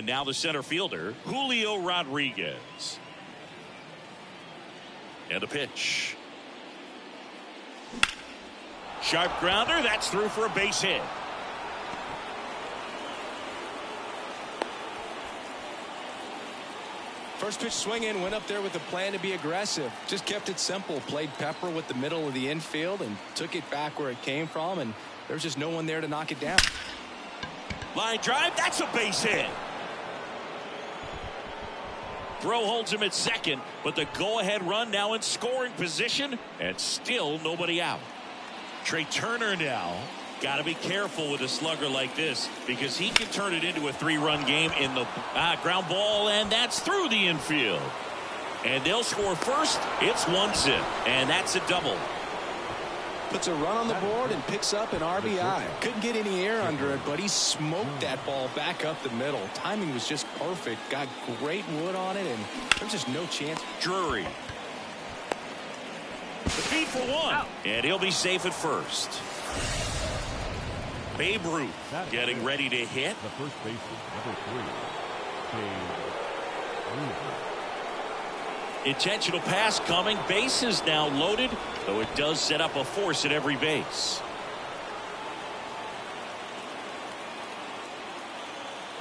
Now the center fielder, Julio Rodriguez. And a pitch. Sharp grounder. That's through for a base hit. First pitch swinging, went up there with a plan to be aggressive. Just kept it simple. Played pepper with the middle of the infield and took it back where it came from. And there's just no one there to knock it down. Line drive. That's a base hit. Throw holds him at second, but the go-ahead run now in scoring position, and still nobody out. Trey Turner now. Got to be careful with a slugger like this because he can turn it into a 3-run game in the ground ball, and that's through the infield. And they'll score first. It's 1-zip, and that's a double. Puts a run on the board and picks up an RBI. Couldn't get any air under it, but he smoked that ball back up the middle. Timing was just perfect. Got great wood on it, and there's just no chance. Drury. The feed for one, and he'll be safe at first. Babe Ruth getting ready to hit. The first baseman, number 3. Intentional pass coming. Base is now loaded, though it does set up a force at every base.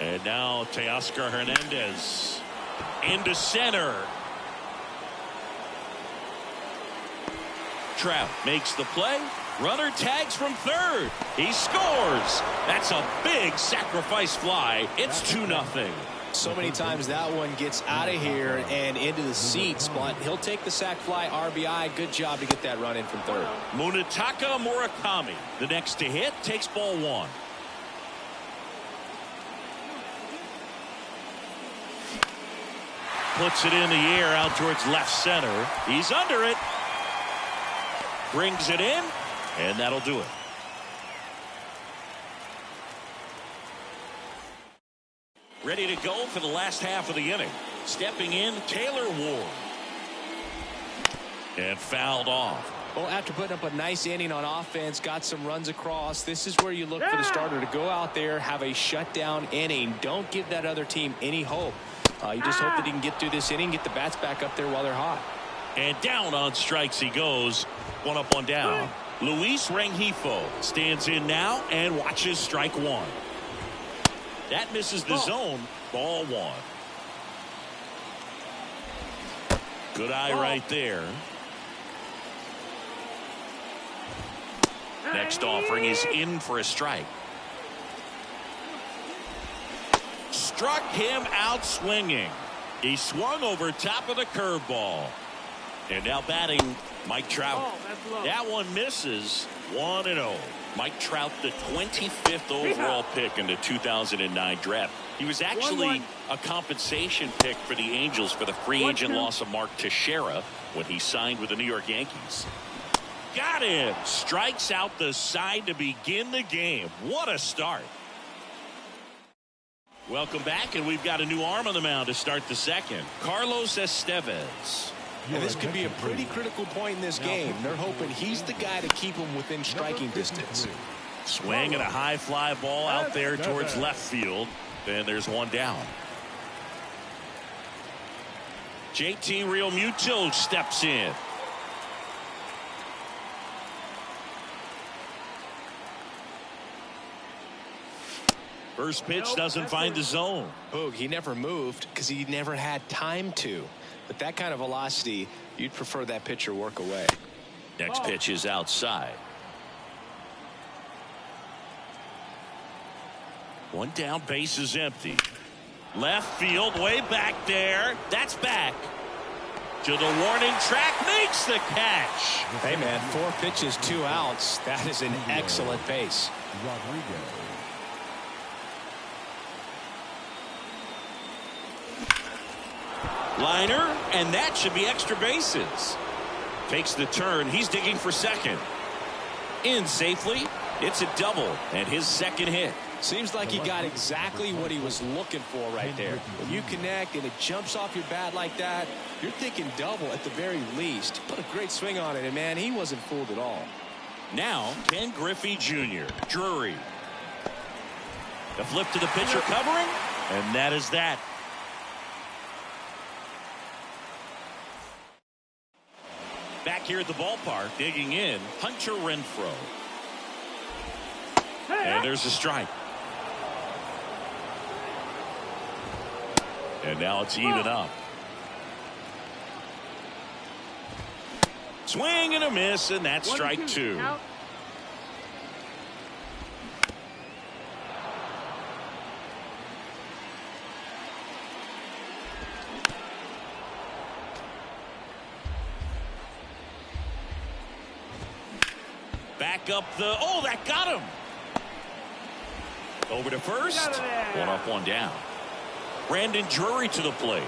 And now Teoscar Hernandez into center. Trout makes the play. Runner tags from third. He scores. That's a big sacrifice fly. It's 2-0. So many times that one gets out of here and into the seats, but he'll take the sac fly RBI. Good job to get that run in from third. Munetaka Murakami, the next to hit, takes ball one. Puts it in the air out towards left center. He's under it. Brings it in, and that'll do it. Ready to go for the last half of the inning. Stepping in, Taylor Ward. And fouled off. Well, after putting up a nice inning on offense, got some runs across, this is where you look for the starter to go out there, have a shutdown inning. Don't give that other team any hope. You just hope that he can get through this inning, get the bats back up there while they're hot. And down on strikes he goes. One up, one down. Luis Rengifo stands in now and watches strike one. That misses the zone. Ball one. Good eye right there. Next offering is in for a strike. Struck him out swinging. He swung over top of the curveball. And now batting, Mike Trout. That one misses. 1-0. Mike Trout, the 25th overall pick in the 2009 draft. He was actually a compensation pick for the Angels for the free agent loss of Mark Teixeira when he signed with the New York Yankees. Got him. Strikes out the side to begin the game. What a start. Welcome back, and we've got a new arm on the mound to start the second. Carlos Estevez. And this could be a pretty critical point in this game. They're hoping he's the guy to keep him within striking distance. Swing and a high fly ball out there towards left field. And there's one down. JT Realmuto steps in. First pitch doesn't find the zone. Boog, he never moved because he never had time to. But that kind of velocity, you'd prefer that pitcher work away. Next pitch is outside. One down, base is empty. Left field, way back there. That's back. To the warning track, makes the catch. Hey, man, 4 pitches, 2 outs. That is an excellent pace. Liner, and that should be extra bases. Takes the turn. He's digging for second. In safely. It's a double and his second hit. Seems like he got exactly what he was looking for right there. When you connect and it jumps off your bat like that, you're thinking double at the very least. Put a great swing on it, and man, he wasn't fooled at all. Now Ken Griffey Jr. Drury. The flip to the pitcher covering, and that is that. Back here at the ballpark, digging in, Hunter Renfroe. And there's a strike. And now it's even up. Swing and a miss, and that's strike two. Back up the, oh, that got him. Over to first. One up, one down. Brandon Drury to the plate.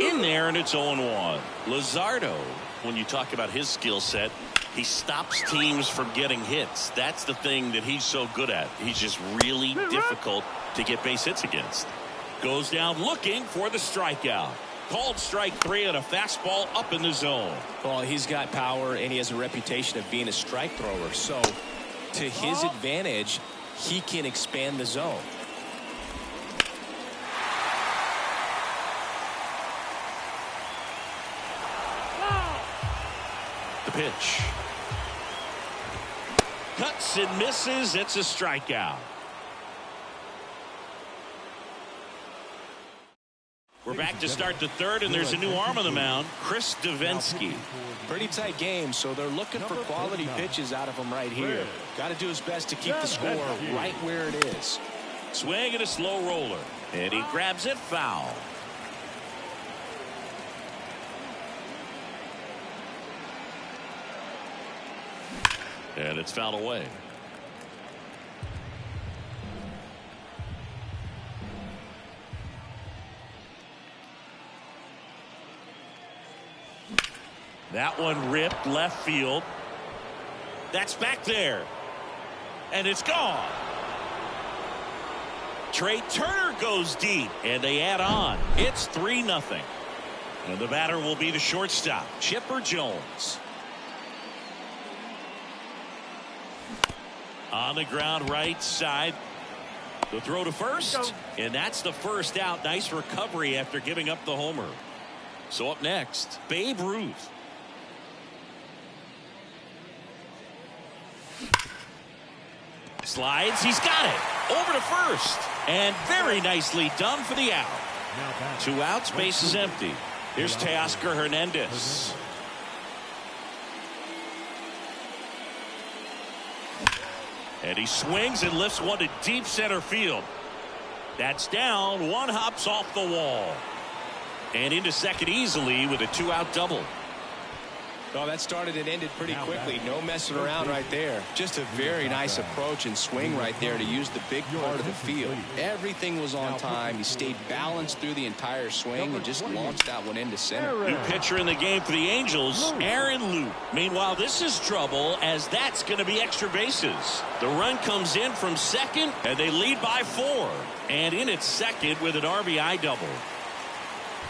In there, and it's 0-1. Luzardo, when you talk about his skill set, he stops teams from getting hits. That's the thing that he's so good at. He's just really difficult to get base hits against. Goes down looking for the strikeout. Called strike three on a fastball up in the zone. Well, he's got power, and he has a reputation of being a strike thrower. So, to his advantage, he can expand the zone. The pitch. Cuts and misses. It's a strikeout. We're back to start the third, and there's a new arm on the mound, Chris Davinsky. Pretty tight game, so they're looking for quality pitches out of him right here. Got to do his best to keep the score right where it is. Swing and a slow roller, and he grabs it foul. And it's fouled away. That one ripped left field. That's back there. And it's gone. Trey Turner goes deep, and they add on. It's 3-0. And the batter will be the shortstop, Chipper Jones. On the ground right side. The throw to first. And that's the first out. Nice recovery after giving up the homer. So up next, Babe Ruth. Slides. He's got it. Over to first. And very nicely done for the out. 2 outs. Base is empty. Here's Teoscar Hernandez. And he swings and lifts one to deep center field. That's down. One hops off the wall. And into second easily with a 2-out double. Well, that started and ended pretty quickly. No messing around right there. Just a very nice approach and swing right there to use the big part of the field. Everything was on time. He stayed balanced through the entire swing and just launched that one into center. New pitcher in the game for the Angels, Aaron Loup. Meanwhile, this is trouble as that's going to be extra bases. The run comes in from second, and they lead by 4. And in at second with an RBI double.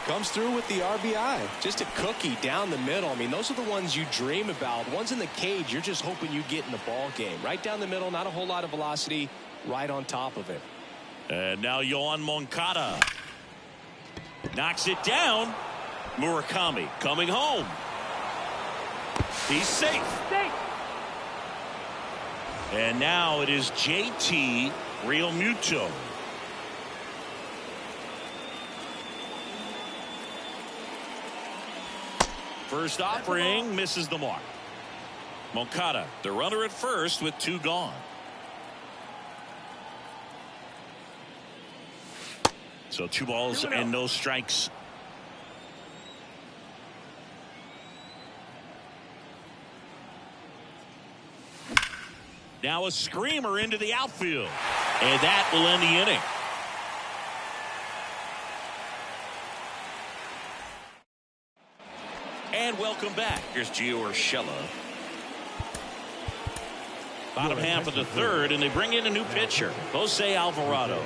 Comes through with the RBI. Just a cookie down the middle. I mean, those are the ones you dream about. Ones in the cage, you're just hoping you get in the ball game. Right down the middle, not a whole lot of velocity, right on top of it. And now Yoan Moncada. Knocks it down. Murakami coming home. He's safe. And now it is JT Realmuto. First offering misses the mark. Moncada, the runner at first with 2 gone. So 2 balls and no strikes. Now a screamer into the outfield. And that will end the inning. And welcome back. Here's Gio Urshela. Bottom half of the third, and they bring in a new pitcher, Jose Alvarado.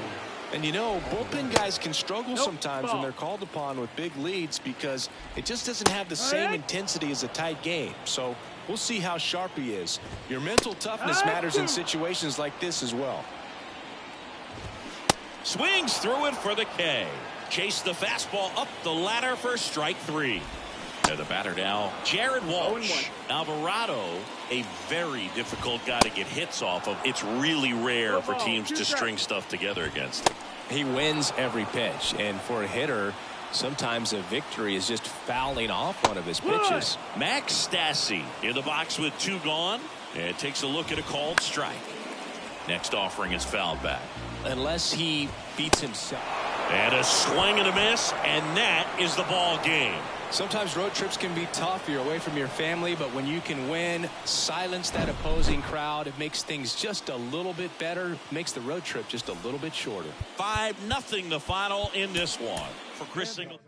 And you know, bullpen guys can struggle sometimes when they're called upon with big leads because it just doesn't have the same intensity as a tight game. So we'll see how sharp he is. Your mental toughness matters in situations like this as well. Swings through it for the K. Chase the fastball up the ladder for strike 3. And the batter now, Jared Walsh. Alvarado, a very difficult guy to get hits off of. It's really rare for teams to string stuff together against him. He wins every pitch, and for a hitter, sometimes a victory is just fouling off one of his pitches. Max Stassi in the box with 2 gone, and takes a look at a called strike. Next offering is fouled back. Unless he beats himself. And a swing and a miss, and that is the ball game. Sometimes road trips can be tough. You're away from your family, but when you can win, silence that opposing crowd, it makes things just a little bit better, makes the road trip just a little bit shorter. 5-0 the final in this one for Chris Singleton.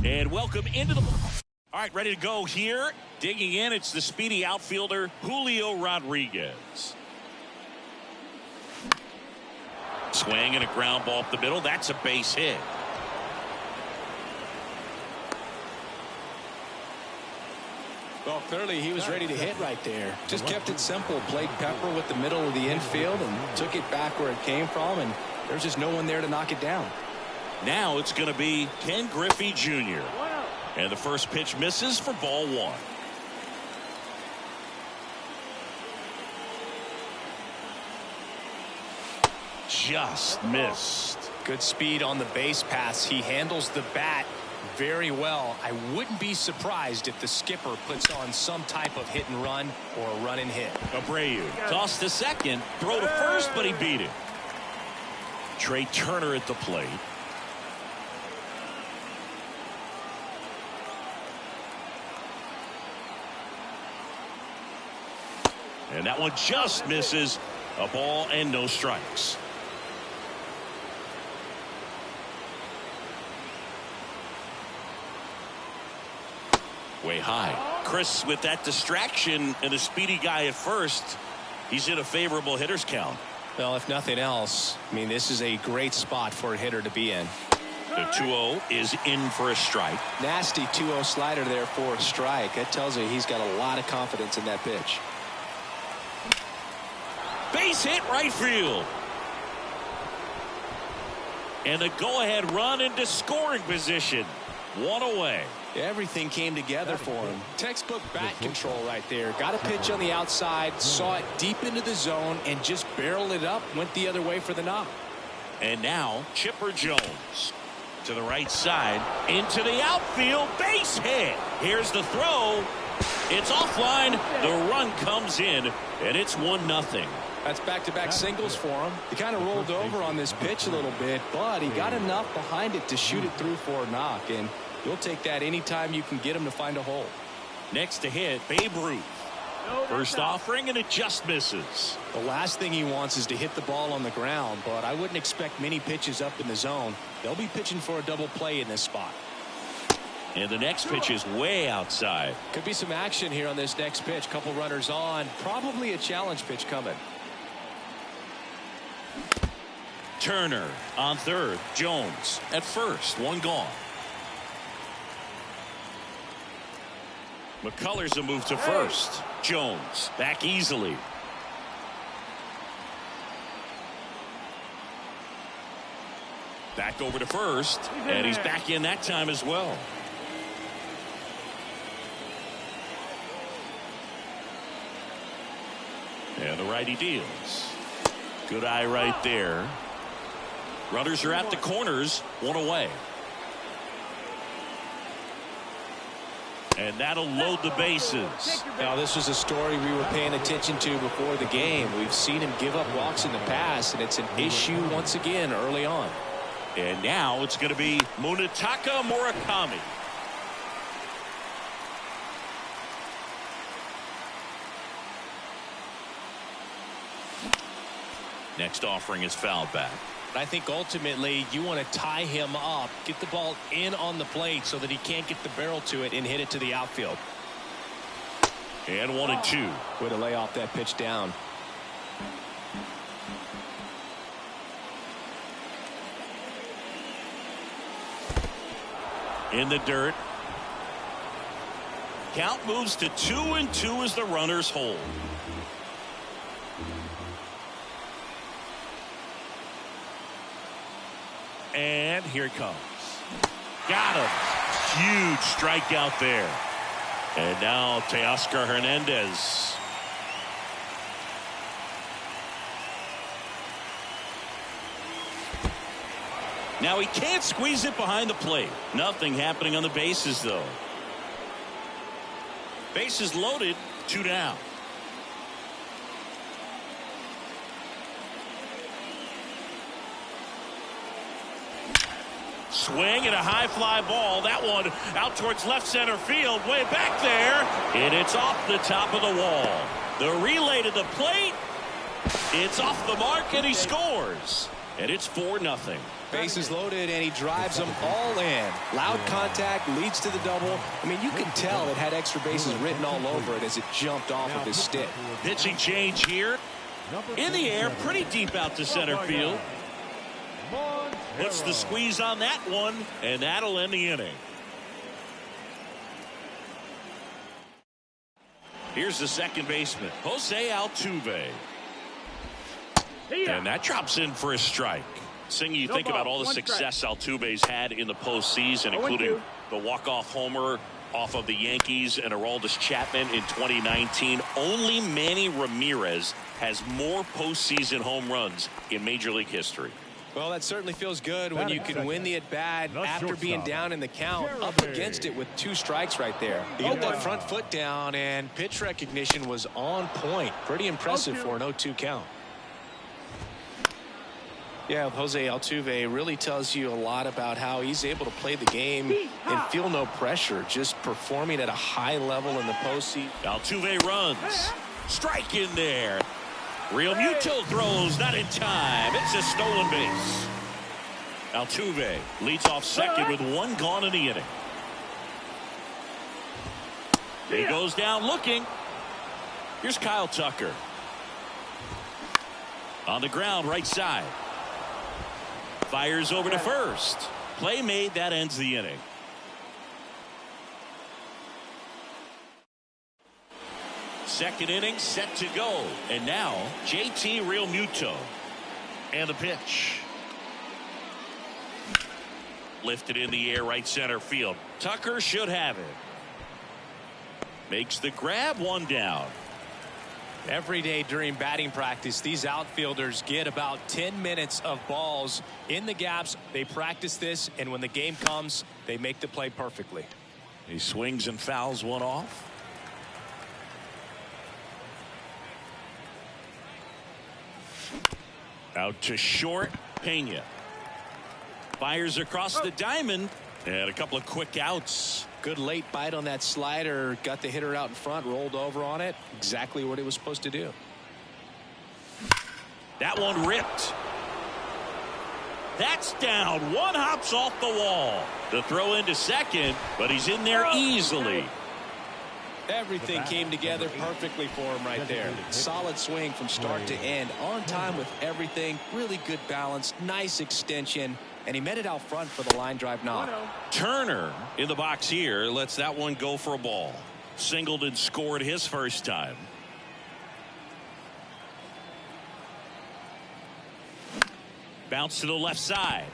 And welcome into the... All right, ready to go here. Digging in, it's the speedy outfielder, Julio Rodriguez. Swing and a ground ball up the middle. That's a base hit. Well, clearly he was ready to hit right there. Just kept it simple. Played pepper with the middle of the infield and took it back where it came from, and there's just no one there to knock it down. Now it's going to be Ken Griffey Jr. And the first pitch misses for ball 1. Just missed. Good speed on the base pass. He handles the bat very well. I wouldn't be surprised if the skipper puts on some type of hit and run or a run and hit. Abreu tossed to second, throw to first, but he beat it. Trey Turner at the plate. And that one just misses. A ball and no strikes. Way high. Chris, with that distraction and a speedy guy at first, he's in a favorable hitter's count. Well, if nothing else, I mean, this is a great spot for a hitter to be in. The 2-0 is in for a strike. Nasty 2-0 slider there for a strike. That tells you he's got a lot of confidence in that pitch. Base hit right field. And a go-ahead run into scoring position. 1 away. Everything came together for him. Textbook bat control right there. Got a pitch on the outside, saw it deep into the zone, and just barreled it up, went the other way for the knock. And now Chipper Jones to the right side, into the outfield, base hit. Here's the throw. It's offline. The run comes in, and it's 1-0. That's back-to-back singles for him. He kind of rolled over on this pitch a little bit, but he got enough behind it to shoot it through for a knock, and you'll take that anytime you can get him to find a hole. Next to hit, Babe Ruth. First offering, and it just misses. The last thing he wants is to hit the ball on the ground, but I wouldn't expect many pitches up in the zone. They'll be pitching for a double play in this spot. And the next pitch is way outside. Could be some action here on this next pitch. Couple runners on. Probably a challenge pitch coming. Turner on third. Jones at first. One gone. McCullers a move to first. Jones back easily. Back over to first. And he's back in that time as well. And the righty deals. Good eye right there. Runners are at the corners. One away. And that'll load the bases. Now, this was a story we were paying attention to before the game. We've seen him give up walks in the past, and it's an issue once again early on. And now it's going to be Munetaka Murakami. Next offering is fouled back. I think ultimately you want to tie him up, get the ball in on the plate so that he can't get the barrel to it and hit it to the outfield. And 1-2. Way to lay off that pitch down. In the dirt. Count moves to 2-2 as the runners hold. And here it comes. Got him. Huge strikeout there. And now Teoscar Hernandez. Now he can't squeeze it behind the plate. Nothing happening on the bases, though. Bases loaded, 2 down. Swing and a high fly ball. That one out towards left center field. Way back there. And it's off the top of the wall. The relay to the plate. It's off the mark and he scores. And it's 4-0. Bases loaded and he drives them all in. Loud contact leads to the double. I mean, you can tell it had extra bases written all over it as it jumped off of his stick. Pitching change here. In the air, pretty deep out to center field. Puts the squeeze on that one, and that'll end the inning. Here's the second baseman, Jose Altuve. And that drops in for a strike. Singy, you think about all the success Altuve's had in the postseason, including the walk-off homer off of the Yankees and Aroldis Chapman in 2019. Only Manny Ramirez has more postseason home runs in Major League history. Well, that certainly feels good when you can win the at-bat after being down in the count, up against it with 2 strikes right there. He got that front foot down, and pitch recognition was on point. Pretty impressive for an 0-2 count. Yeah, Jose Altuve really tells you a lot about how he's able to play the game and feel no pressure, just performing at a high level in the postseason. Altuve runs. Strike in there. Real Muto throws, not in time. It's a stolen base. Altuve leads off second with 1 gone in the inning. He goes down looking. Here's Kyle Tucker. On the ground, right side. Fires over to first. Play made, that ends the inning. Second inning set to go. And now JT Real Muto. And the pitch. Lifted in the air, right center field. Tucker should have it. Makes the grab, 1 down. Every day during batting practice, these outfielders get about 10 minutes of balls in the gaps. They practice this, and when the game comes, they make the play perfectly. He swings and fouls one off. Out to short. Pena fires across the diamond, and a couple of quick outs. Good late bite on that slider. Got the hitter out in front, rolled over on it. Exactly what it was supposed to do. That one ripped. That's down. One hops off the wall. The throw into second, but he's in there easily. Everything came together perfectly for him right there. Solid swing from start to end. On time with everything. Really good balance. Nice extension. And he met it out front for the line drive knock. Turner in the box here lets that one go for a ball. Singleton scored his first time. Bounce to the left side.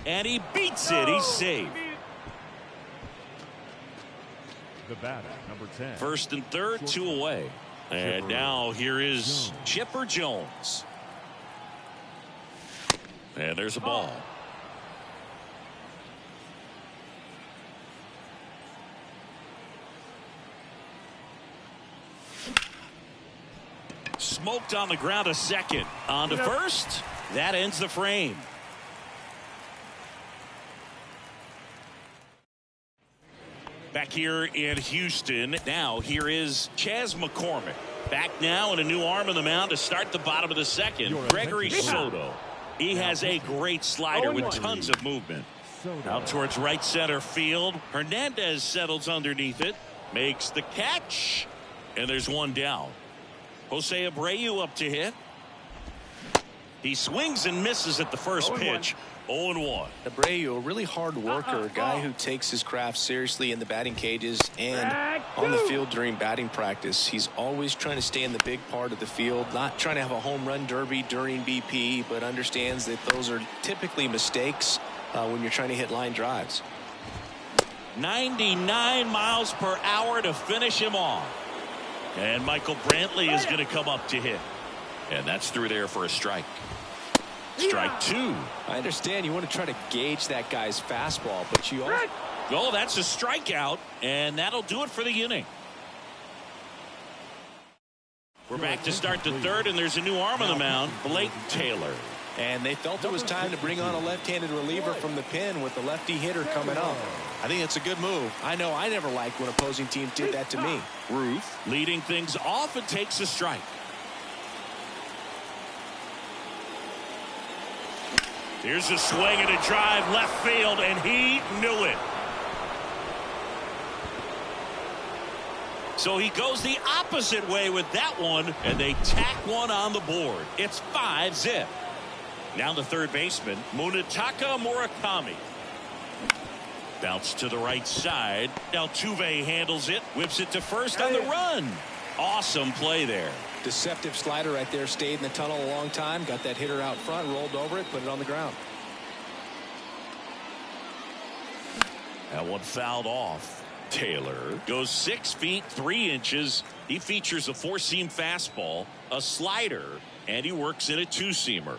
And he beats it. He's safe. The batter, number 10. First and third, 2 away. And now here is Chipper Jones. And there's a ball. Smoked on the ground a second. On to first. That ends the frame. Back here in Houston. Now here is Chas McCormick. Back now and a new arm on the mound to start the bottom of the second. Gregory Soto. He has a great slider with tons of movement. Out towards right center field. Hernandez settles underneath it. Makes the catch. And there's one down. Jose Abreu up to hit. He swings and misses at the first pitch. 0-1. Abreu, a really hard worker, a guy who takes his craft seriously in the batting cages and on the field during batting practice. He's always trying to stay in the big part of the field, not trying to have a home run derby during BP, but understands that those are typically mistakes when you're trying to hit line drives. 99 miles per hour to finish him off. And Michael Brantley is going to come up to hit. And that's through there for a strike. Strike 2. I understand you want to try to gauge that guy's fastball, but you also... Oh, that's a strikeout, and that'll do it for the inning. We're back to start the third, and there's a new arm on the mound, Blake Taylor. And they felt it was time to bring on a left-handed reliever from the pen with the lefty hitter coming up. I think it's a good move. I know I never liked when opposing teams did that to me. Ruth leading things off and takes a strike. Here's a swing and a drive left field, and he knew it. So he goes the opposite way with that one, and they tack one on the board. It's 5-zip. Now the third baseman, Munetaka Murakami. Bounce to the right side. Altuve handles it, whips it to first on the run. Awesome play there. Deceptive slider right there. Stayed in the tunnel a long time. Got that hitter out front, rolled over it, put it on the ground. That one fouled off. Taylor goes 6 feet 3 inches. He features a 4-seam fastball, a slider, and he works in a 2-seamer.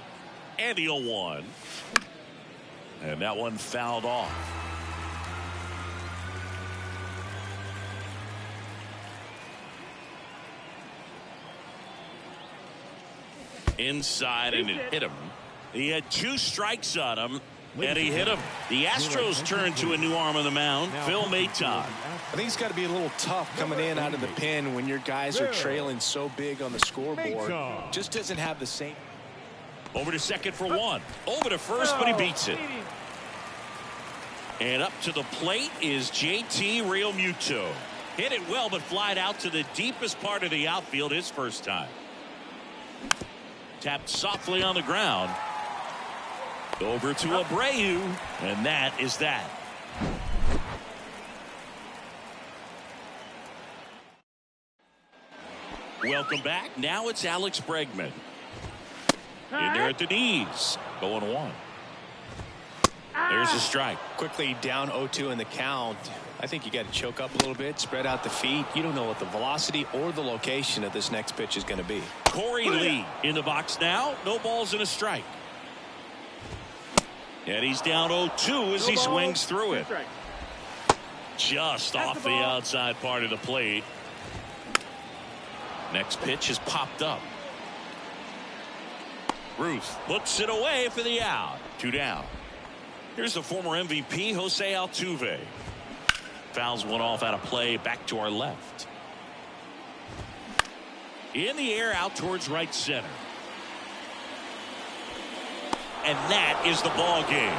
And the 0-1. And that one fouled off. Inside, and it hit him. He had 2 strikes on him, and he hit him. The Astros turn to a new arm on the mound, Phil Maton. I think it's got to be a little tough coming in out of the pen when your guys are trailing so big on the scoreboard. Just doesn't have the same. Over to second for 1. Over to first, but he beats it. And up to the plate is JT Realmuto. Hit it well, but flied out to the deepest part of the outfield his first time. Tapped softly on the ground. Over to Abreu, and that is that. Welcome back. Now it's Alex Bregman. In there at the knees. Going 1. There's a strike. Quickly down 0-2 in the count. I think you got to choke up a little bit, spread out the feet. You don't know what the velocity or the location of this next pitch is going to be. Corey Lee in the box now. No balls and a strike. And he's down 0-2 as he swings through it. just off the outside part of the plate. Next pitch is popped up. Ruth puts it away for the out. 2 down. Here's the former MVP, Jose Altuve. Fouls one off out of play, back to our left. In the air, out towards right center. And that is the ball game.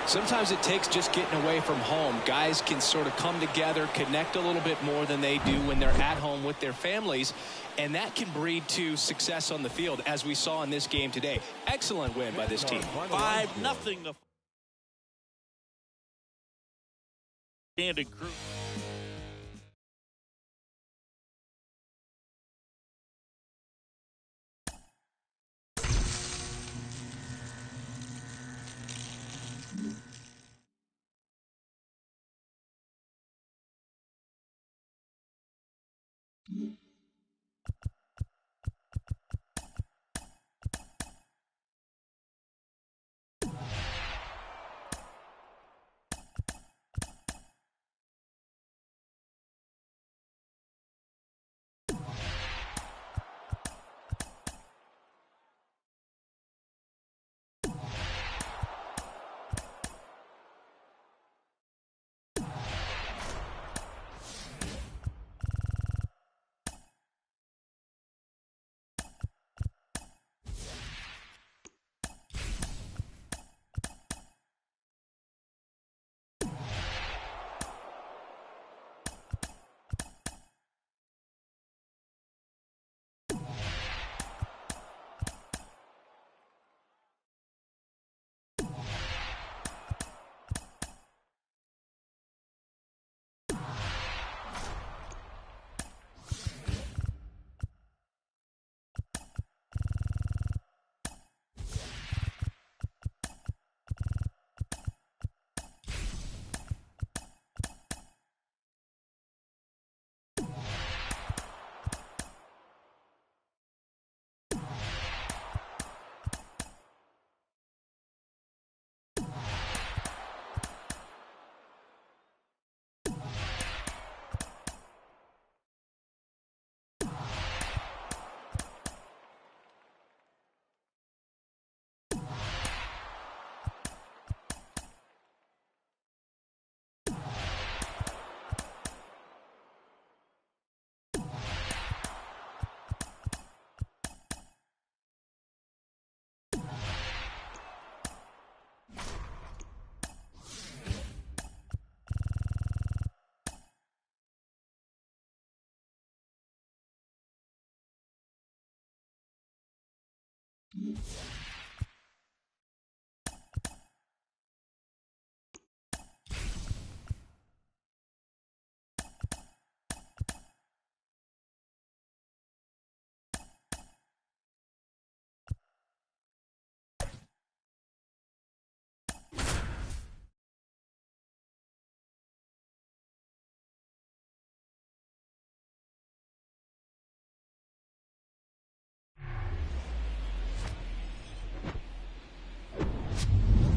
Sometimes it takes just getting away from home. Guys can sort of come together, connect a little bit more than they do when they're at home with their families, and that can breed to success on the field, as we saw in this game today. Excellent win by this team. 5-0. Standing crew.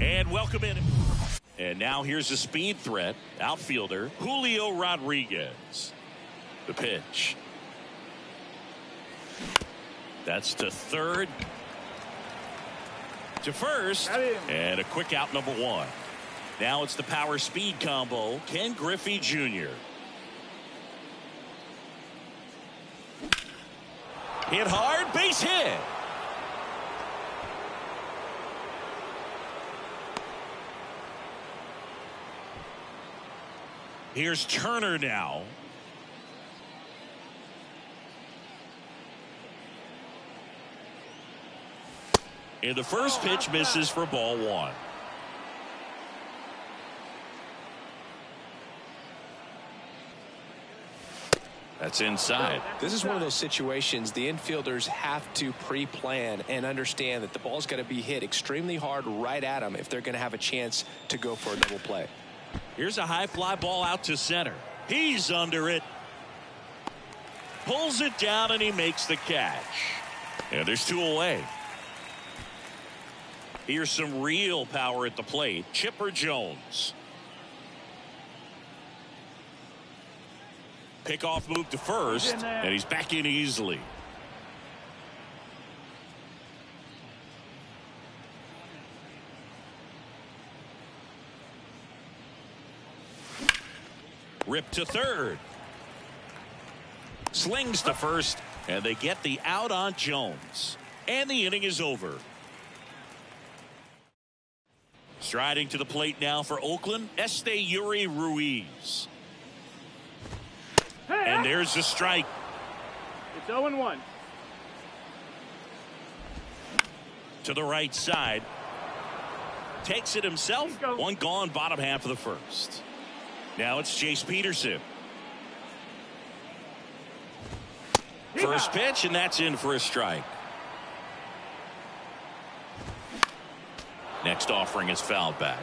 And welcome in. And now here's a speed threat. Outfielder Julio Rodriguez. The pitch. That's to third. To first. And a quick out, number 1. Now it's the power speed combo. Ken Griffey Jr. Hit hard, base hit. Here's Turner now. And the first pitch misses for ball 1. That's inside. This is one of those situations the infielders have to pre-plan and understand that the ball's got to be hit extremely hard right at them if they're going to have a chance to go for a double play. Here's a high fly ball out to center. He's under it. Pulls it down and he makes the catch. And there's 2 away. Here's some real power at the plate. Chipper Jones. Pickoff move to first, and he's back in easily. Rip to third. Slings to first, and they get the out on Jones. And the inning is over. Striding to the plate now for Oakland, Esteury Ruiz. And there's the strike. It's 0-1. To the right side. Takes it himself. One gone, bottom half of the first. Now it's Chase Peterson. First pitch, and that's in for a strike. Next offering is fouled back.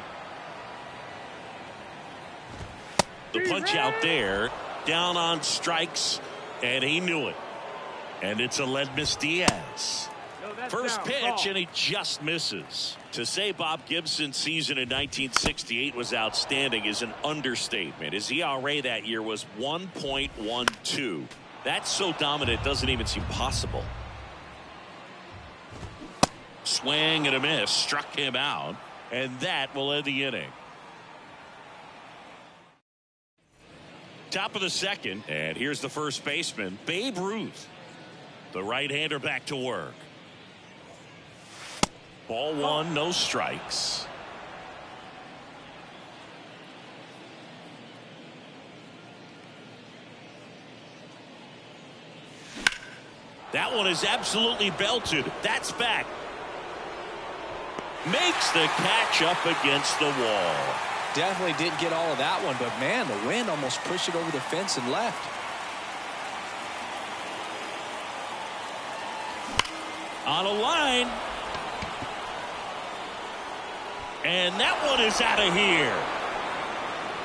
The punch out there, down on strikes, and he knew it. And it's Aledmys Diaz. First pitch, and he just misses. To say Bob Gibson's season in 1968 was outstanding is an understatement. His ERA that year was 1.12. That's so dominant, it doesn't even seem possible. Swing and a miss, struck him out, and that will end the inning. Top of the second, and here's the first baseman, Babe Ruth. The right-hander back to work. Ball one, no strikes. That one is absolutely belted. That's back. Makes the catch up against the wall. Definitely didn't get all of that one, but man, the wind almost pushed it over the fence and left. On a line. And that one is out of here.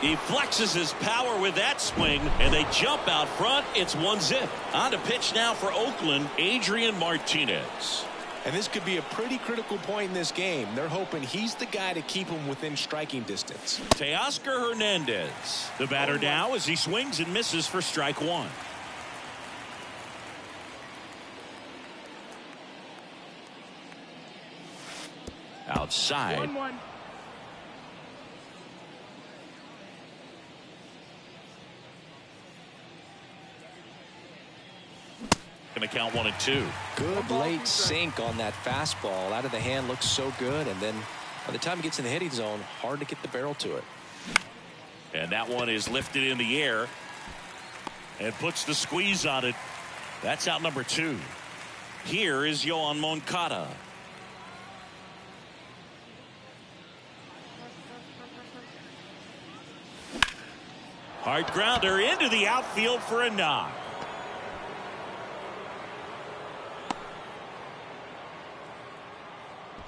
He flexes his power with that swing, and they jump out front. It's 1-0. On to pitch now for Oakland, Adrian Martinez. And this could be a pretty critical point in this game. They're hoping he's the guy to keep him within striking distance. Teoscar Hernandez. The batter now as he swings and misses for strike one. Outside. 1-1. Going to count 1-2. Good late sink on that fastball. Out of the hand, looks so good, and then by the time it gets in the hitting zone, hard to get the barrel to it. And that one is lifted in the air and puts the squeeze on it. That's out number 2. Here is Yoan Moncada. Hard grounder into the outfield for a knock.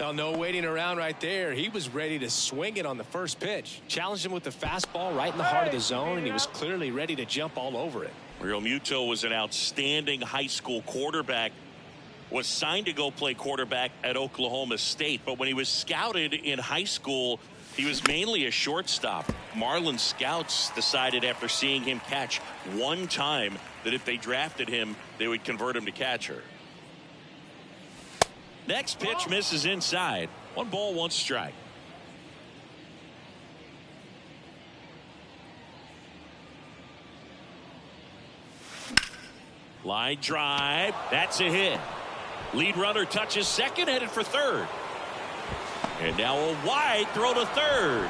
Oh, no waiting around right there. He was ready to swing it on the first pitch. Challenged him with the fastball right in the heart of the zone, and he was clearly ready to jump all over it. Real Muto was an outstanding high school quarterback. Was signed to go play quarterback at Oklahoma State, but when he was scouted in high school, he was mainly a shortstop. Marlin scouts decided after seeing him catch one time that if they drafted him, they would convert him to catcher. Next pitch misses inside. 1 ball, 1 strike. Line drive. That's a hit. Lead runner touches second, headed for third. And now a wide throw to third.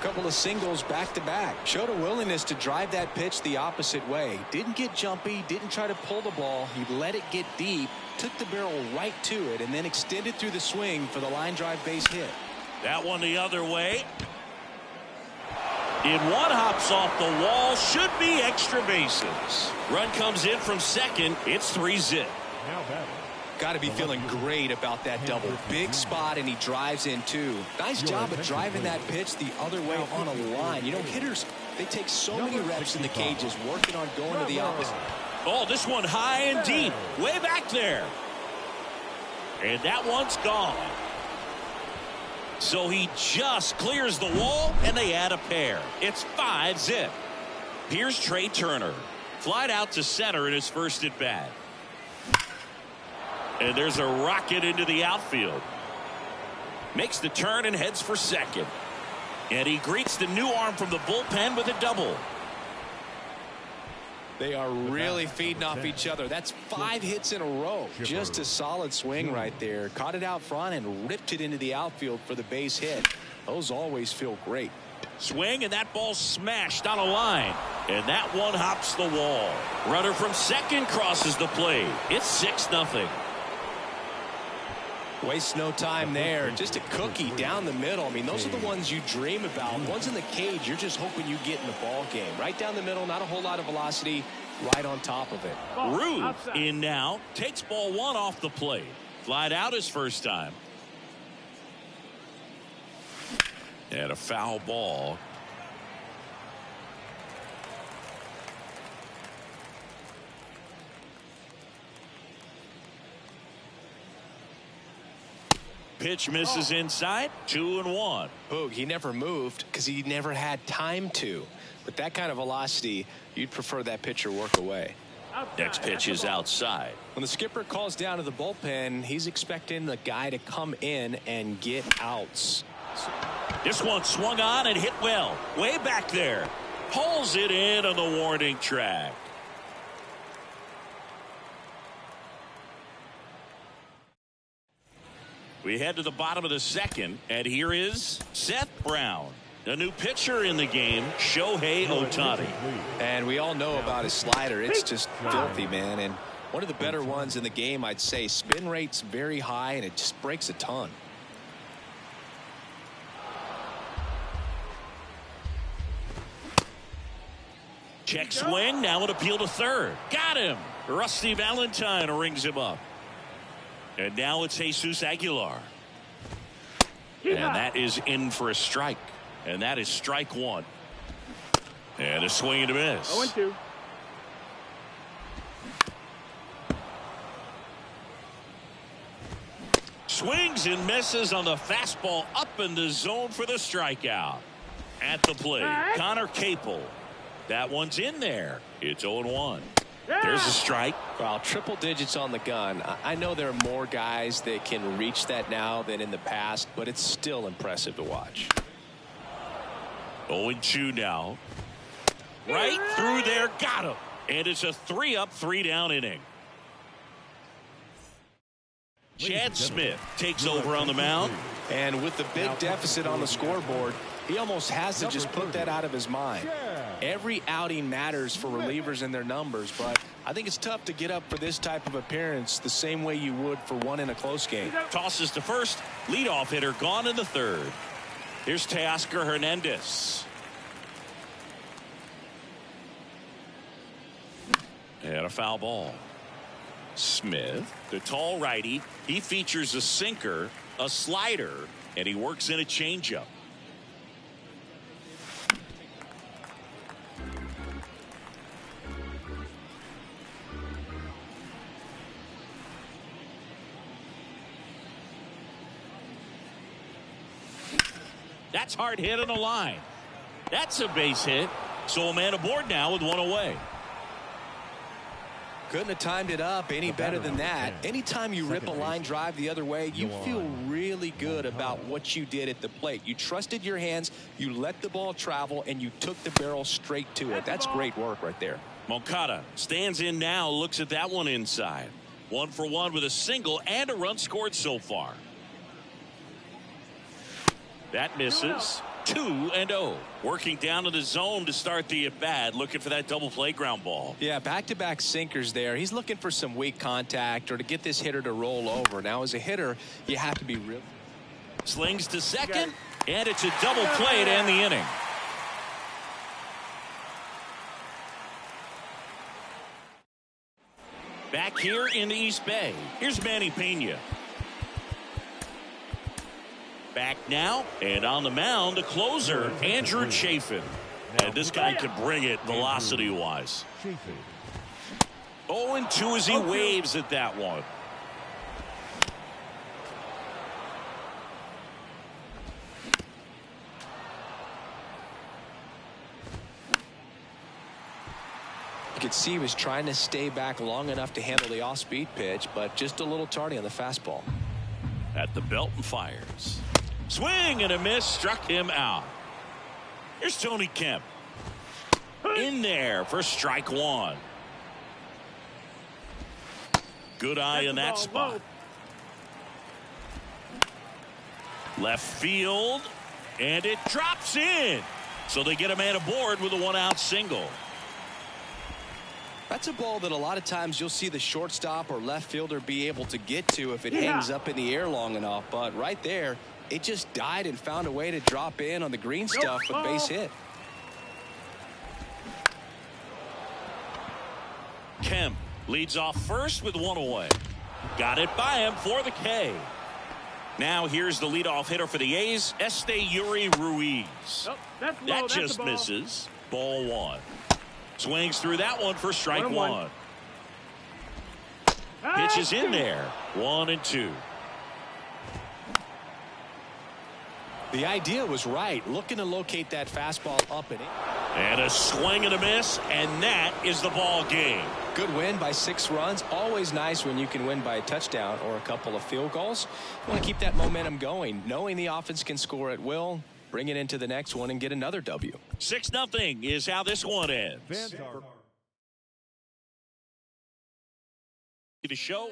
Couple of singles back to back. Showed a willingness to drive that pitch the opposite way. Didn't get jumpy, didn't try to pull the ball. He let it get deep, took the barrel right to it, and then extended through the swing for the line drive base hit. That one the other way. In one, hops off the wall. Should be extra bases. Run comes in from second. It's 3-0. Now batting. Got to be feeling great about that double. Big spot, and he drives in too. Nice job of driving that pitch the other way on a line. You know, hitters, they take so many reps in the cages working on going to the opposite. Oh, this one high and deep. Way back there. And that one's gone. So he just clears the wall, and they add a pair. It's 5-0. Here's Trey Turner. Flied out to center in his first at bat. And there's a rocket into the outfield. Makes the turn and heads for second. And he greets the new arm from the bullpen with a double. They are really feeding off each other. That's 5 hits in a row. Just a solid swing right there. Caught it out front and ripped it into the outfield for the base hit. Those always feel great. Swing, and that ball smashed on a line. And that one hops the wall. Runner from second crosses the plate. It's 6-0. Waste no time there. Just a cookie down the middle. I mean, those are the ones you dream about. Ones in the cage, you're just hoping you get in the ball game. Right down the middle, not a whole lot of velocity, right on top of it. Rude in now. Takes ball 1 off the plate. Flied out his first time. And a foul ball. Pitch misses inside. 2-1. Boog, he never moved because he never had time to. With that kind of velocity, you'd prefer that pitcher work away. Next pitch is outside. When the skipper calls down to the bullpen, he's expecting the guy to come in and get outs. This one swung on and hit well. Way back there. Pulls it in on the warning track. We head to the bottom of the second, and here is Seth Brown. The new pitcher in the game, Shohei Ohtani. And we all know about his slider. It's just filthy, man. And one of the better ones in the game, I'd say. Spin rate's very high, and it just breaks a ton. Check swing, now an appeal to third. Got him. Rusty Valentine rings him up. And now it's Jesus Aguilar. And that is in for a strike. And that is strike 1. And a swing and a miss. 0-2. Swings and misses on the fastball up in the zone for the strikeout. At the plate, Connor Capel. That one's in there. It's 0-1. There's a strike. Wow, triple digits on the gun. I know there are more guys that can reach that now than in the past, but it's still impressive to watch. 0-2 now. Right through there. Got him. And it's a 3-up, 3-down inning. Chad Smith takes over on the mound. And with the big deficit on the scoreboard, he almost has to just put that out of his mind. Every outing matters for relievers and their numbers, but I think it's tough to get up for this type of appearance the same way you would for one in a close game. Tosses to first. Leadoff hitter gone in the third. Here's Teoscar Hernandez. And a foul ball. Smith, the tall righty. He features a sinker, a slider, and he works in a changeup. That's hard hit on the line. That's a base hit. So a man aboard now with one away. Couldn't have timed it up any better than that. Anytime you rip a line drive the other way, you feel really good about what you did at the plate. You trusted your hands, you let the ball travel, and you took the barrel straight to it. That's great work right there. Moncada stands in now, looks at that one inside. 1 for 1 with a single and a run scored so far. That misses. 2-0. Working down to the zone to start the at-bat, looking for that double play ground ball. Yeah, back-to-back sinkers there. He's looking for some weak contact or to get this hitter to roll over. Now, as a hitter, you have to be real. Slings to second, and it's a double play to end the inning. Back here in the East Bay, here's Manny Pena. Back now, and on the mound, the closer, Andrew Chafin. And this guy can bring it velocity-wise. 0-2 as he waves at that one. could see he was trying to stay back long enough to handle the off-speed pitch, but just a little tardy on the fastball. At the belt and fires. Swing and a miss, struck him out. Here's Tony Kemp. In there for strike one. Good eye in that spot. Left field, and it drops in. So they get a man aboard with a one-out single. That's a ball that a lot of times you'll see the shortstop or left fielder be able to get to if it hangs up in the air long enough. But right there, it just died and found a way to drop in on the green stuff with base hit. Kemp leads off first with one away. Got it by him for the K. Now here's the leadoff hitter for the A's, Yuri Ruiz. Oh, that's low. That That's just misses. Ball one. Swings through that one for strike one. Pitch is in there. 1-2. The idea was right. Looking to locate that fastball up and in. And a swing and a miss, and that is the ball game. Good win by 6 runs. Always nice when you can win by a touchdown or a couple of field goals. You want to keep that momentum going, knowing the offense can score at will, bring it into the next one and get another W. 6-0 is how this one ends. The show.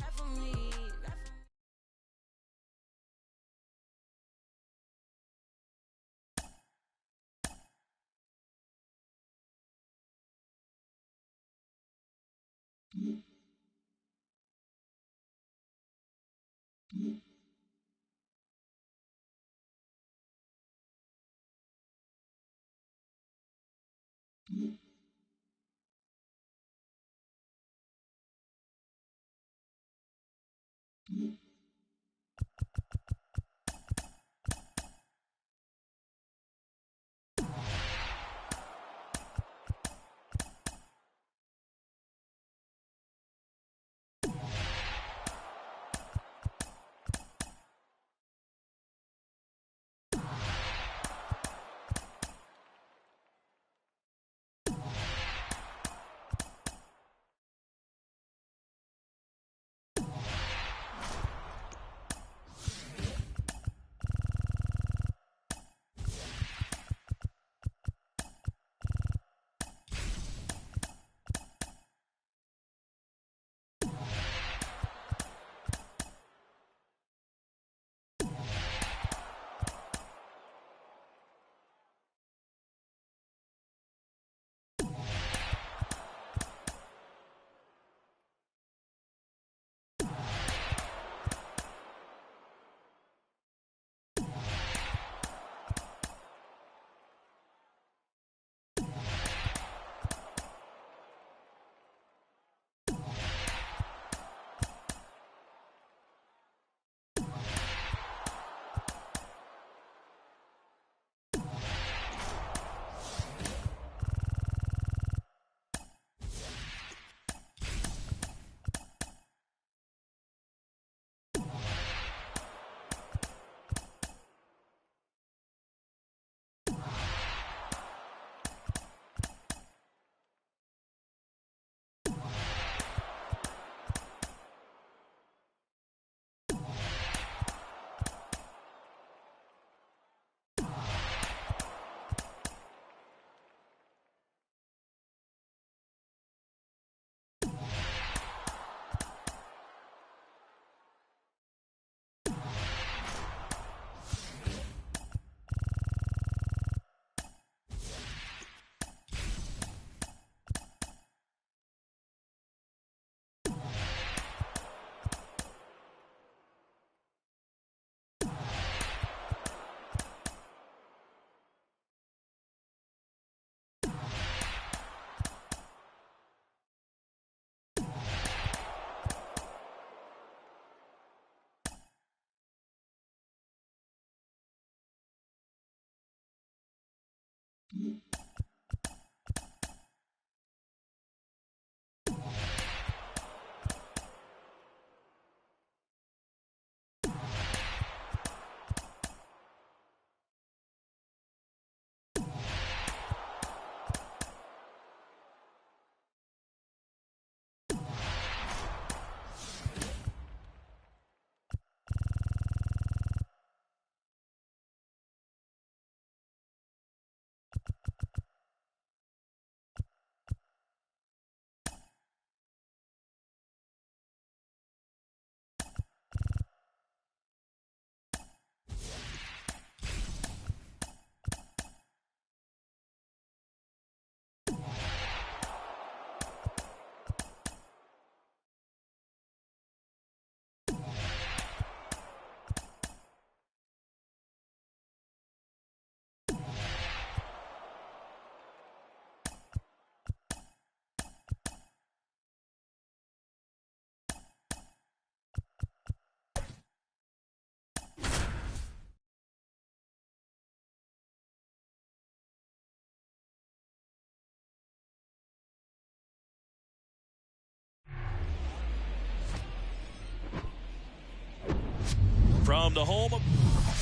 From the home,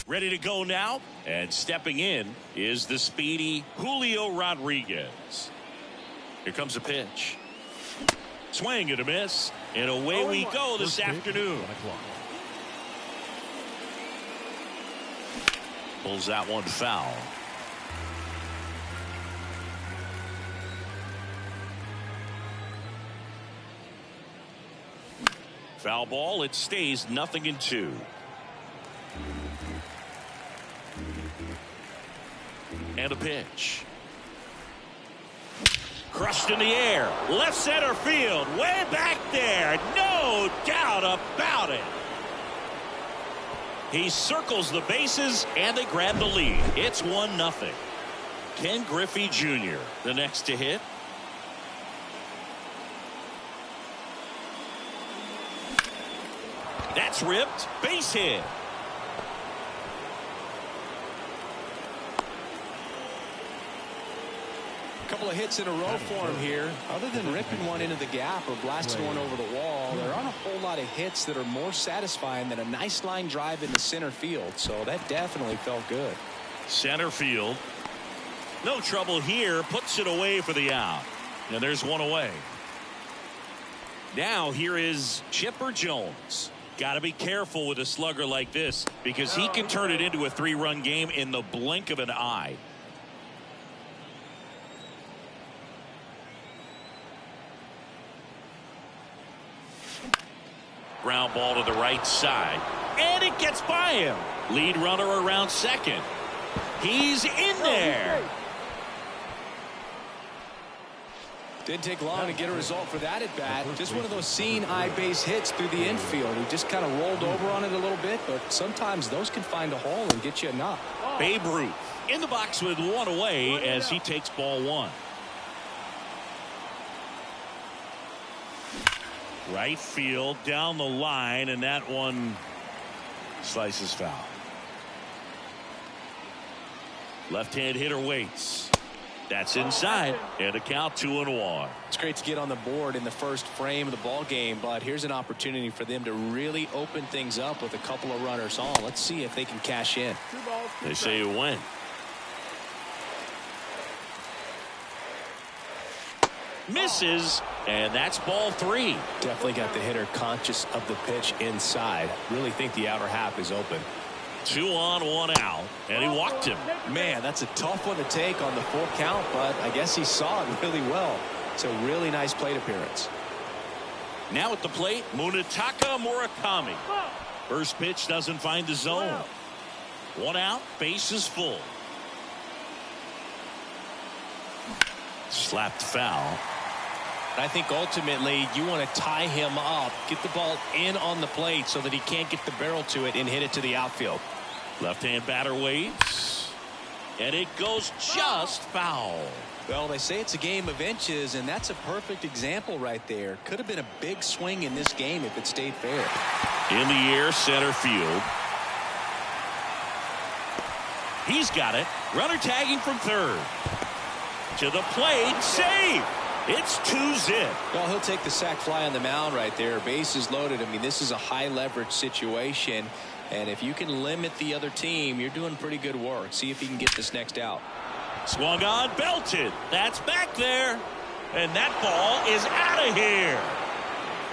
ready to go now, and stepping in is the speedy Julio Rodriguez. Here comes a pitch. Swing and a miss, and away we go this afternoon. Pulls that one foul. Foul ball. It stays 0-2. And a pitch. Crushed in the air. Left center field. Way back there. No doubt about it. He circles the bases, and they grab the lead. It's 1-0. Ken Griffey Jr., the next to hit. That's ripped. Base hit. A couple of hits in a row for him here. Other than ripping one into the gap or blasting one over the wall, there aren't a whole lot of hits that are more satisfying than a nice line drive into center field. So that definitely felt good. Center field. No trouble here. Puts it away for the out. And there's one away. Now here is Chipper Jones. Got to be careful with a slugger like this because he can turn it into a 3-run game in the blink of an eye. Ground ball to the right side, and it gets by him. Lead runner around second. He's in there. Didn't take long to get a result for that at bat. Just one of those seeing eye base hits through the infield. He just kind of rolled over on it a little bit, but sometimes those can find a hole and get you a knock. Babe Ruth in the box with one away as he takes ball one. Right field down the line, and that one slices foul. Left-hand hitter waits. That's inside, and a count 2-1. It's great to get on the board in the first frame of the ball game, but here's an opportunity for them to really open things up with a couple of runners on. Let's see if they can cash in. They say you win. Misses, and that's ball 3. Definitely got the hitter conscious of the pitch inside. Really think the outer half is open. 2 on, 1 out, and he walked him. Man, that's a tough one to take on the full count, but I guess he saw it really well. It's a really nice plate appearance. Now at the plate, Munetaka Murakami. First pitch doesn't find the zone. 1 out, base is full. Slapped foul. I think ultimately you want to tie him up, get the ball in on the plate so that he can't get the barrel to it and hit it to the outfield. Left-hand batter waits, and it goes just foul. Well, they say it's a game of inches, and that's a perfect example right there. Could have been a big swing in this game if it stayed fair. In the air, center field. He's got it. Runner tagging from third. To the plate, save. It's 2-zip. Well, he'll take the sac fly on the mound right there. Bases loaded. I mean, this is a high leverage situation, and if you can limit the other team, you're doing pretty good work. See if he can get this next out. Swung on, belted. That's back there, and that ball is out of here.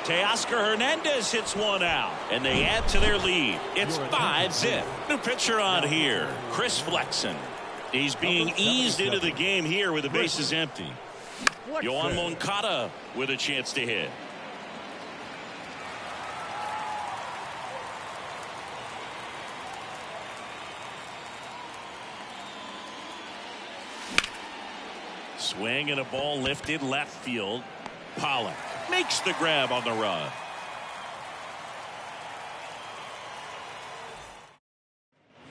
Teoscar Hernandez hits one out, and they add to their lead. It's 5-zip. New pitcher on here, Chris Flexen. He's being eased into the game here with the bases empty. Yohan Moncada with a chance to hit. Swing and a ball lifted left field. Pollock makes the grab on the run.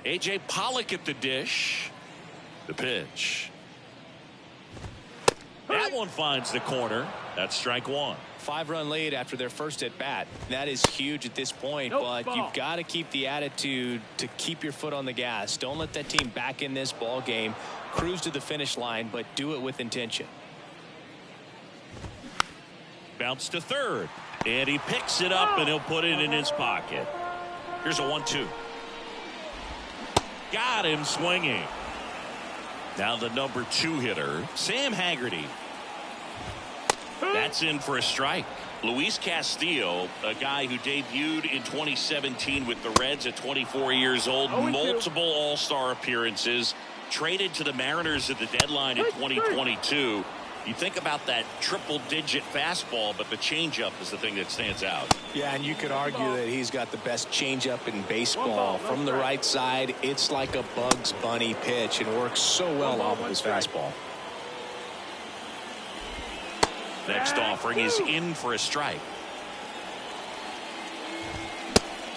A.J. Pollock at the dish. The pitch. That one finds the corner. That's strike 1. 5-run lead after their first at bat. That is huge at this point, but you've got to keep the attitude to keep your foot on the gas. Don't let that team back in this ball game. Cruise to the finish line, but do it with intention. Bounce to third, and he picks it up, and he'll put it in his pocket. Here's a 1-2. Got him swinging. Now the number 2 hitter, Sam Haggerty. That's in for a strike. Luis Castillo, a guy who debuted in 2017 with the Reds at 24 years old, multiple All-Star appearances, traded to the Mariners at the deadline in 2022. You think about that triple-digit fastball, but the changeup is the thing that stands out. Yeah, and you could argue that he's got the best changeup in baseball. From the right side, it's like a Bugs Bunny pitch and works so well off of his fastball. Next offering is in for a strike.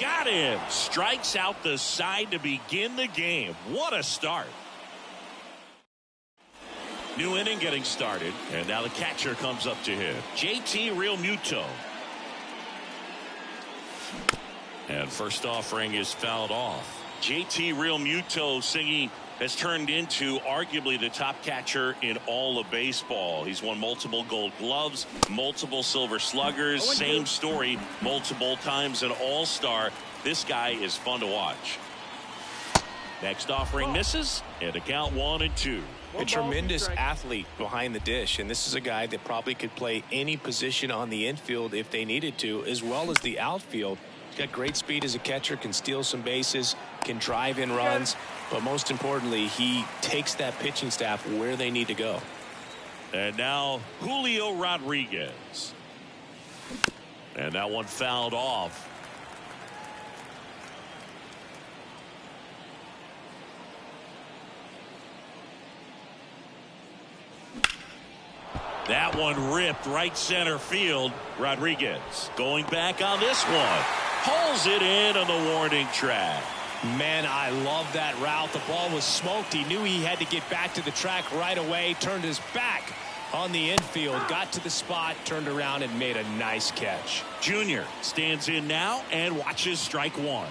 Got him. Strikes out the side to begin the game. What a start. New inning getting started, and now the catcher comes up to him, JT Realmuto. And first offering is fouled off. JT Realmuto singing has turned into arguably the top catcher in all of baseball. He's won multiple Gold Gloves, multiple Silver Sluggers, same story, multiple times an All-Star. This guy is fun to watch. Next offering misses, and a count 1-2. A tremendous athlete behind the dish, and this is a guy that probably could play any position on the infield if they needed to, as well as the outfield. He's got great speed as a catcher, can steal some bases, can drive in runs, but most importantly, he takes that pitching staff where they need to go. And now Julio Rodriguez. And that one fouled off. That one ripped right center field. Rodriguez going back on this one. Pulls it in on the warning track. Man, I love that route. The ball was smoked. He knew he had to get back to the track right away. Turned his back on the infield. Got to the spot. Turned around and made a nice catch. Junior stands in now and watches strike one.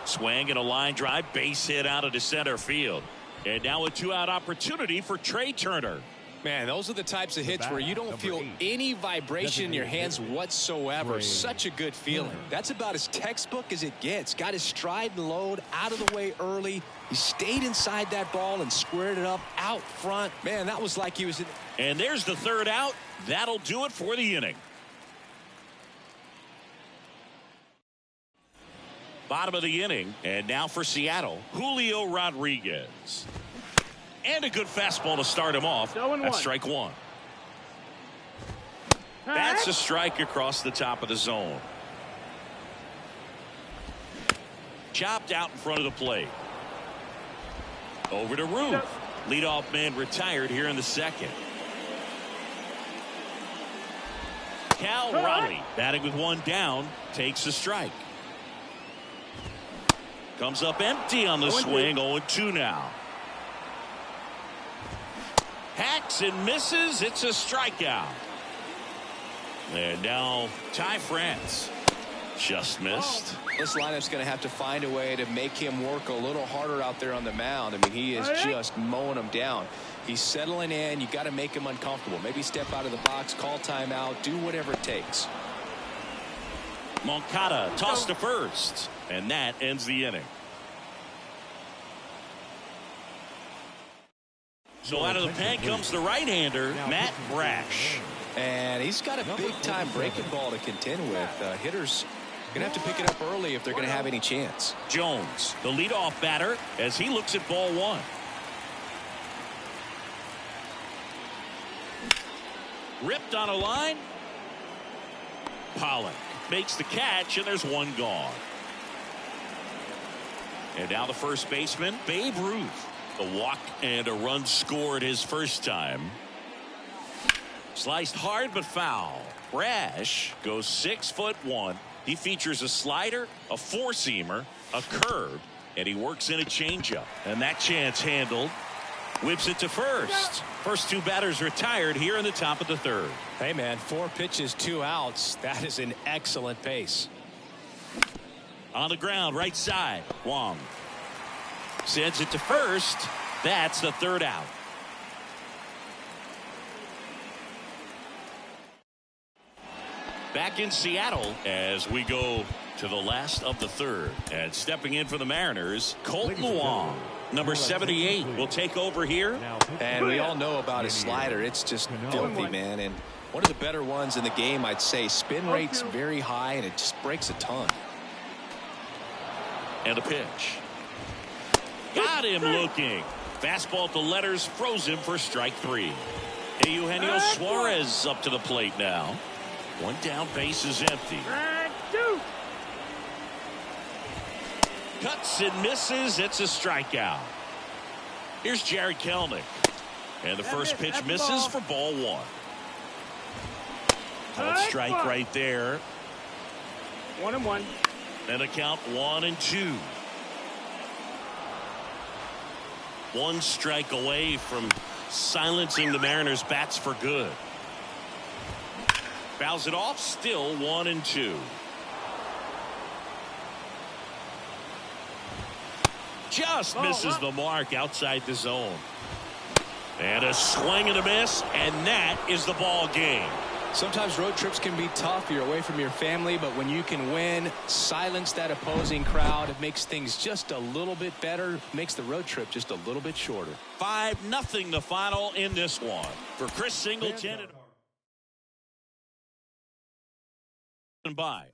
Swing and a line drive, base hit out of the center field. And now a 2-out opportunity for Trey Turner. Man, those are the types of hits where you don't feel any vibration in your hands whatsoever. Such a good feeling. That's about as textbook as it gets. Got his stride and load out of the way early. He stayed inside that ball and squared it up out front. Man, that was like he was in. And there's the 3rd out. That'll do it for the inning. Bottom of the inning, and now for Seattle, Julio Rodriguez. And a good fastball to start him off. That's strike one. That's a strike across the top of the zone. Chopped out in front of the plate. Over to Ruth. Leadoff man retired here in the 2nd. Cal Raleigh batting with one down, takes a strike. Comes up empty on the swing. 0-2 now. Hacks and misses. It's a strikeout. And now Ty France just missed. This lineup's going to have to find a way to make him work a little harder out there on the mound. I mean, he is just mowing them down. He's settling in. You got to make him uncomfortable. Maybe step out of the box, call timeout, do whatever it takes. Moncada tossed to first, and that ends the inning. So out of the pen comes the right-hander, Matt Brash. And he's got a big-time breaking ball to contend with. Hitters going to have to pick it up early if they're going to have any chance. Jones, the leadoff batter, as he looks at ball one. Ripped on a line. Pollock makes the catch, and there's one gone. And now the first baseman, Babe Ruth. A walk and a run scored his first time. Sliced hard but foul. Brash goes 6'1". He features a slider, a four-seamer, a curve, and he works in a changeup. And that chance handled. Whips it to first. First two batters retired here in the top of the 3rd. Hey, man, 4 pitches, 2 outs. That is an excellent pace. On the ground, right side, Wong. Sends it to first. That's the third out. Back in Seattle as we go to the last of the third. And stepping in for the Mariners, Colton Wong, number 78, will take over here. And we all know about his slider. It's just filthy, man. And one of the better ones in the game, I'd say. Spin rate's very high, and it just breaks a ton. And a pitch. Got him looking. Fastball to letters, froze him for strike three. Eugenio Suarez up to the plate now. One down, base is empty. Cuts and misses. It's a strikeout. Here's Jared Kelenic. And the first pitch misses for ball one. Called strike right there. 1-1. And a count 1-2. One strike away from silencing the Mariners' bats for good. Fouls it off, still 1-2. Just misses the mark outside the zone. And a swing and a miss, and that is the ball game. Sometimes road trips can be tough. You're away from your family, but when you can win, silence that opposing crowd, it makes things just a little bit better, makes the road trip just a little bit shorter. 5-0 the final in this one. For Chris Singleton and by.